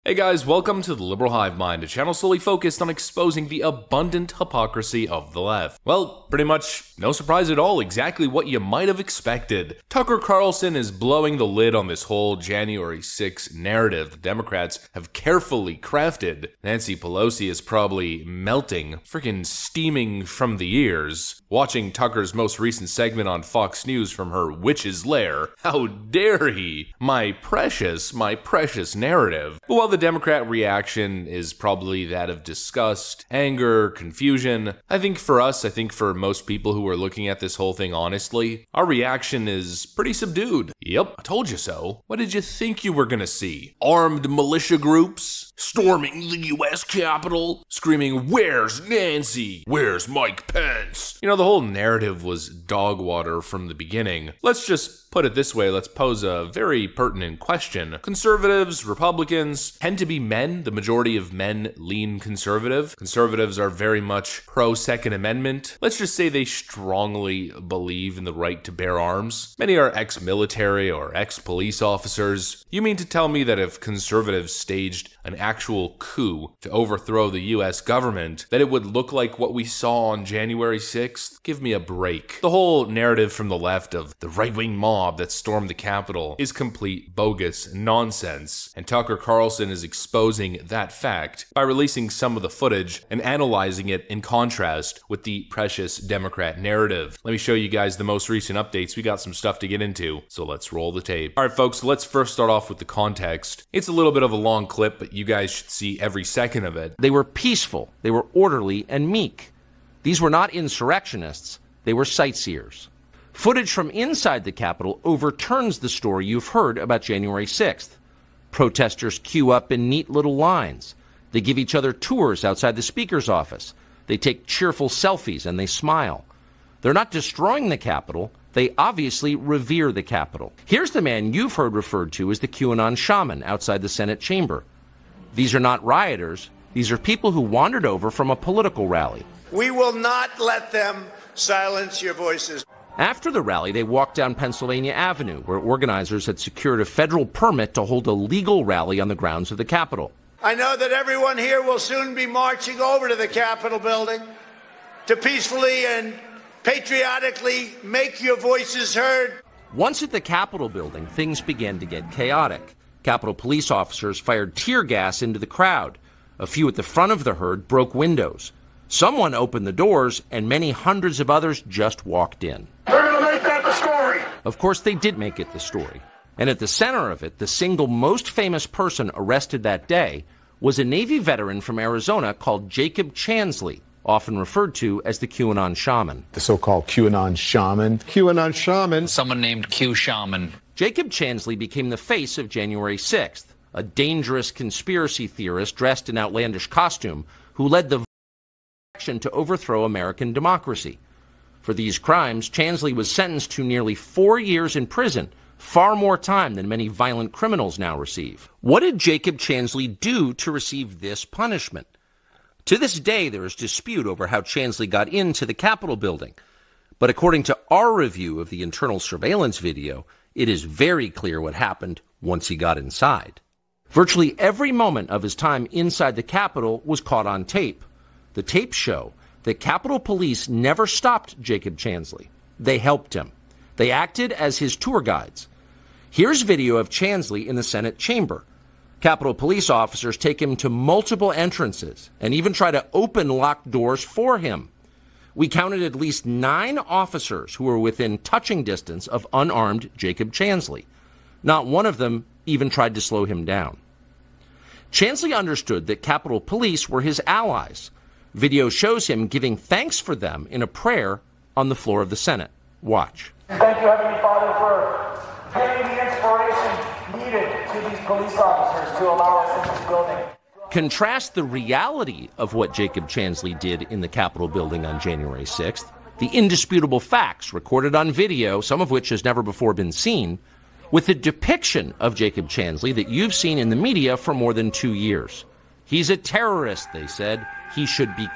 Hey guys, welcome to the Liberal Hive Mind, a channel solely focused on exposing the abundant hypocrisy of the left. Well, pretty much no surprise at all, exactly what you might have expected. Tucker Carlson is blowing the lid on this whole January 6th narrative the Democrats have carefully crafted. Nancy Pelosi is probably melting, freaking steaming from the ears, watching Tucker's most recent segment on Fox News from her witch's lair. How dare he? My precious narrative. But while the Democrat reaction is probably that of disgust, anger, confusion, I think for most people who are looking at this whole thing honestly, our reaction is pretty subdued. Yep, I told you so. What did you think you were gonna see? Armed militia groups storming the US Capitol, screaming, "Where's Nancy? Where's Mike Pence?" You know, the whole narrative was dog water from the beginning. Let's just put it this way, let's pose a very pertinent question. Conservatives, Republicans tend to be men. The majority of men lean conservative. Conservatives are very much pro-Second Amendment. Let's just say they strongly believe in the right to bear arms. Many are ex-military or ex-police officers. You mean to tell me that if conservatives staged an actual coup to overthrow the US government, that it would look like what we saw on January 6th? Give me a break. The whole narrative from the left of the right-wing mob that stormed the Capitol is complete bogus nonsense, and Tucker Carlson is exposing that fact by releasing some of the footage and analyzing it in contrast with the precious Democrat narrative. Let me show you guys the most recent updates. We got some stuff to get into, so let's roll the tape. Alright folks, let's first start off with the context. It's a little bit of a long clip, but you guys should see every second of it. They were peaceful, they were orderly and meek. These were not insurrectionists, they were sightseers. Footage from inside the Capitol overturns the story you've heard about January 6th. Protesters queue up in neat little lines. They give each other tours outside the Speaker's office. They take cheerful selfies and they smile. They're not destroying the Capitol. They obviously revere the Capitol. Here's the man you've heard referred to as the QAnon shaman outside the Senate chamber. These are not rioters. These are people who wandered over from a political rally. We will not let them silence your voices. After the rally, they walked down Pennsylvania Avenue, where organizers had secured a federal permit to hold a legal rally on the grounds of the Capitol. I know that everyone here will soon be marching over to the Capitol building to peacefully and patriotically make your voices heard. Once at the Capitol building, things began to get chaotic. Capitol police officers fired tear gas into the crowd. A few at the front of the herd broke windows. Someone opened the doors, and many hundreds of others just walked in. They're going to make that the story. Of course, they did make it the story. And at the center of it, the single most famous person arrested that day was a Navy veteran from Arizona called Jacob Chansley, often referred to as the QAnon shaman. The so-called QAnon shaman. QAnon shaman. Someone named Q Shaman. Jacob Chansley became the face of January 6th, a dangerous conspiracy theorist dressed in outlandish costume who led the action to overthrow American democracy. For these crimes, Chansley was sentenced to nearly 4 years in prison, far more time than many violent criminals now receive. What did Jacob Chansley do to receive this punishment? To this day, there is dispute over how Chansley got into the Capitol building. But according to our review of the internal surveillance video, it is very clear what happened once he got inside. Virtually every moment of his time inside the Capitol was caught on tape. The tapes show that Capitol Police never stopped Jacob Chansley. They helped him. They acted as his tour guides. Here's video of Chansley in the Senate chamber. Capitol Police officers take him to multiple entrances and even try to open locked doors for him. We counted at least 9 officers who were within touching distance of unarmed Jacob Chansley. Not one of them even tried to slow him down. Chansley understood that Capitol Police were his allies. Video shows him giving thanks for them in a prayer on the floor of the Senate. Watch. Thank you, Heavenly Father, for giving the inspiration needed to these police officers to allow us in this building. Contrast the reality of what Jacob Chansley did in the Capitol building on January 6th, the indisputable facts recorded on video, some of which has never before been seen, with the depiction of Jacob Chansley that you've seen in the media for more than 2 years. He's a terrorist, they said. He should be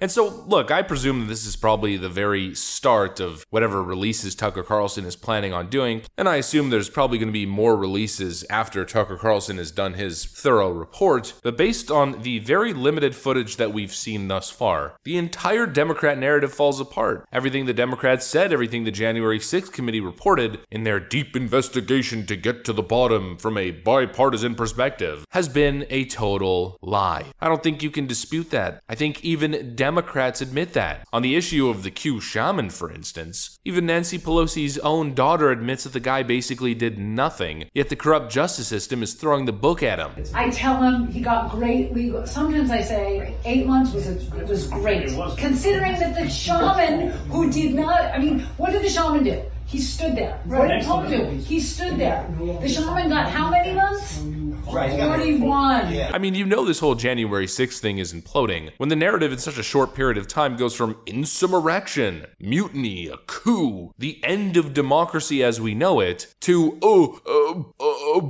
And so, look, I presume this is probably the very start of whatever releases Tucker Carlson is planning on doing, and I assume there's probably going to be more releases after Tucker Carlson has done his thorough report, but based on the very limited footage that we've seen thus far, the entire Democrat narrative falls apart. Everything the Democrats said, everything the January 6th committee reported in their deep investigation to get to the bottom from a bipartisan perspective, has been a total lie. I don't think you can dispute that. I think even Democrats admit that. On the issue of the Q shaman, for instance, even Nancy Pelosi's own daughter admits that the guy basically did nothing, yet the corrupt justice system is throwing the book at him. I tell him he got great legal. Sometimes I say 8 months was great, considering that the shaman who did not. I mean, what did the shaman do? He stood there. What did Tom do? He stood there. The shaman got how many months? 41. I mean, you know this whole January 6th thing is imploding when the narrative in such a short period of time goes from insurrection, mutiny, a coup, the end of democracy as we know it, to,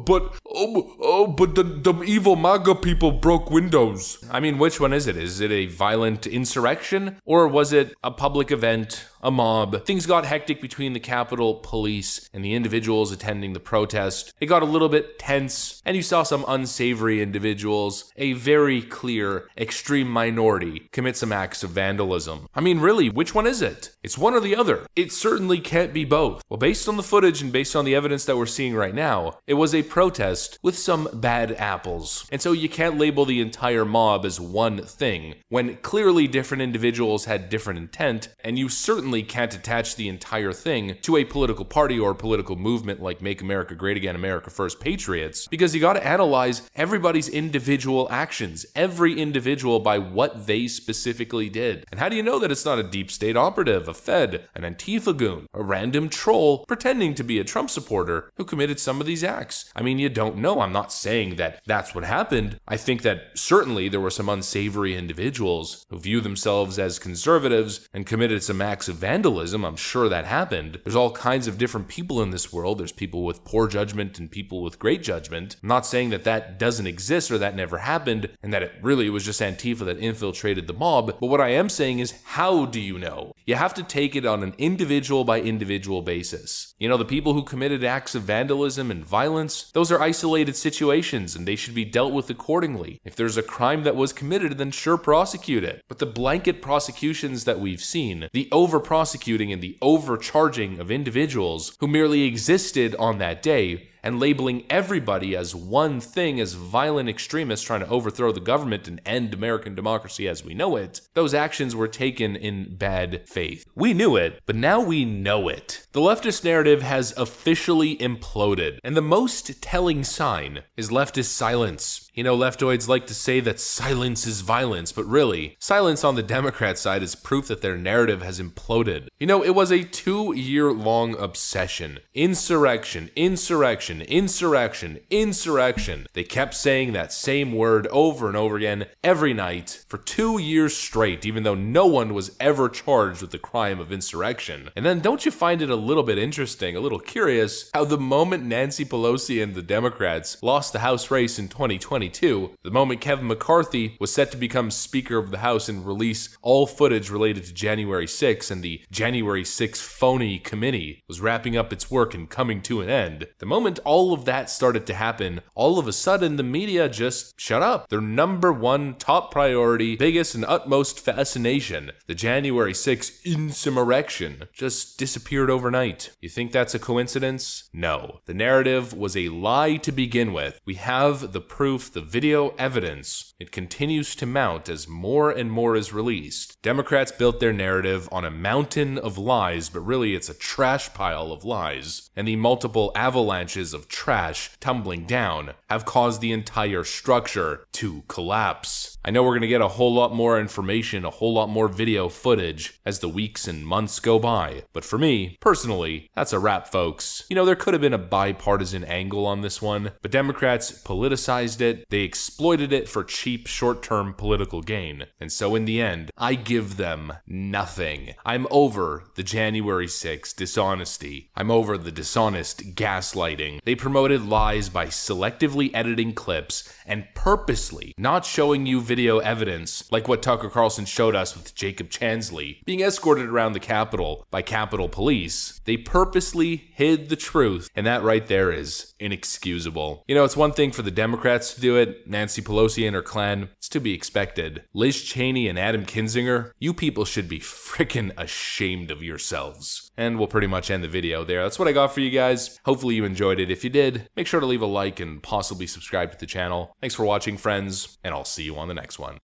but the evil MAGA people broke windows. I mean, which one is it? Is it a violent insurrection? Or was it a public event, a mob? Things got hectic between the Capitol Police and the individuals attending the protest. It got a little bit tense, and you saw some unsavory individuals, a very clear extreme minority, commit some acts of vandalism. I mean, really, which one is it? It's one or the other. It certainly can't be both. Well, based on the footage and based on the evidence that we're seeing right now, it was a protest with some bad apples. And so you can't label the entire mob as one thing, when clearly different individuals had different intent, and you certainly can't attach the entire thing to a political party or a political movement like Make America Great Again, America First Patriots, because you gotta analyze everybody's individual actions, every individual by what they specifically did. And how do you know that it's not a deep state operative, a Fed, an Antifa goon, a random troll pretending to be a Trump supporter who committed some of these acts? I mean, you don't know. I'm not saying that that's what happened. I think that certainly there were some unsavory individuals who view themselves as conservatives and committed some acts of vandalism. I'm sure that happened. There's all kinds of different people in this world. There's people with poor judgment and people with great judgment. I'm not saying that that doesn't exist or that never happened and that it really was just Antifa that infiltrated the mob. But what I am saying is, how do you know? You have to take it on an individual by individual basis. You know, the people who committed acts of vandalism and violence, those are isolated situations and they should be dealt with accordingly. If there's a crime that was committed, then sure, prosecute it. But the blanket prosecutions that we've seen, the over-prosecuting and the overcharging of individuals who merely existed on that day, and labeling everybody as one thing, as violent extremists trying to overthrow the government and end American democracy as we know it, those actions were taken in bad faith. We knew it, but now we know it. The leftist narrative has officially imploded, and the most telling sign is leftist silence. You know, leftoids like to say that silence is violence, but really, silence on the Democrat side is proof that their narrative has imploded. You know, it was a 2-year-long obsession. Insurrection, insurrection, insurrection, insurrection. They kept saying that same word over and over again every night for 2 years straight, even though no one was ever charged with the crime of insurrection. And then don't you find it a little bit interesting, a little curious, how the moment Nancy Pelosi and the Democrats lost the House race in 2022, the moment Kevin McCarthy was set to become Speaker of the House and release all footage related to January 6th and the January 6th phony committee was wrapping up its work and coming to an end, the moment all of that started to happen, all of a sudden the media just shut up. Their number one top priority, biggest and utmost fascination, the January 6th insurrection, just disappeared overnight. You think that's a coincidence? No. The narrative was a lie to begin with. We have the proof, the video evidence. It continues to mount as more and more is released. Democrats built their narrative on a mountain of lies, but really it's a trash pile of lies. And the multiple avalanches of trash tumbling down have caused the entire structure to collapse. I know we're going to get a whole lot more information, a whole lot more video footage as the weeks and months go by. But for me, personally, that's a wrap, folks. You know, there could have been a bipartisan angle on this one, but Democrats politicized it it, they exploited it for cheap, short-term political gain. And so in the end, I give them nothing. I'm over the January 6th dishonesty. I'm over the dishonest gaslighting. They promoted lies by selectively editing clips and purposely not showing you video evidence like what Tucker Carlson showed us with Jacob Chansley being escorted around the Capitol by Capitol Police. They purposely hid the truth, and that right there is inexcusable. You know, it's one thing for the Democrats to do it, Nancy Pelosi and her clan, it's to be expected. Liz Cheney and Adam Kinzinger, you people should be frickin' ashamed of yourselves. And we'll pretty much end the video there. That's what I got for you guys. Hopefully you enjoyed it. If you did, make sure to leave a like and possibly subscribe to the channel. Thanks for watching, friends, and I'll see you on the next one.